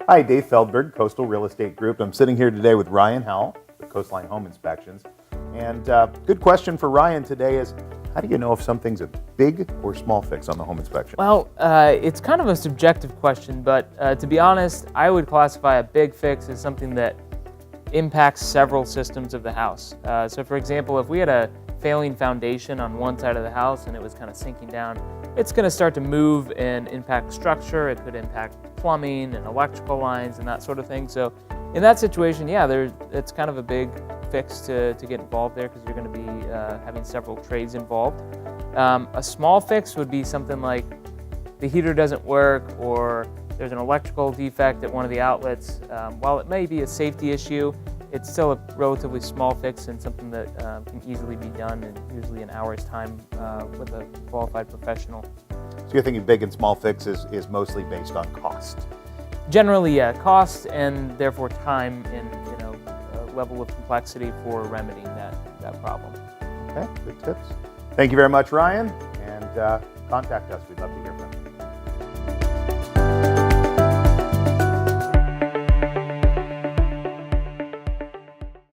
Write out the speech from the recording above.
Hi, Dave Feldberg, Coastal Real Estate Group. I'm sitting here today with Ryan Howell, with Coastline Home Inspections. And good question for Ryan today is, how do you know if something's a big or small fix on the home inspection? Well, it's kind of a subjective question, but to be honest, I would classify a big fix as something that impacts several systems of the house. So for example, if we had a failing foundation on one side of the house and it was kind of sinking down, it's going to start to move and impact structure. It could impact plumbing and electrical lines and that sort of thing. So in that situation, yeah, it's kind of a big fix to get involved there because you're going to be having several trades involved. A small fix would be something like the heater doesn't work or there's an electrical defect at one of the outlets. While it may be a safety issue, it's still a relatively small fix and something that can easily be done in usually an hour's time with a qualified professional. So you're thinking big and small fixes is mostly based on cost? Generally, yeah, cost and therefore time and level of complexity for remedying that problem. Okay, good tips. Thank you very much, Ryan, and contact us. We'd love to hear from you.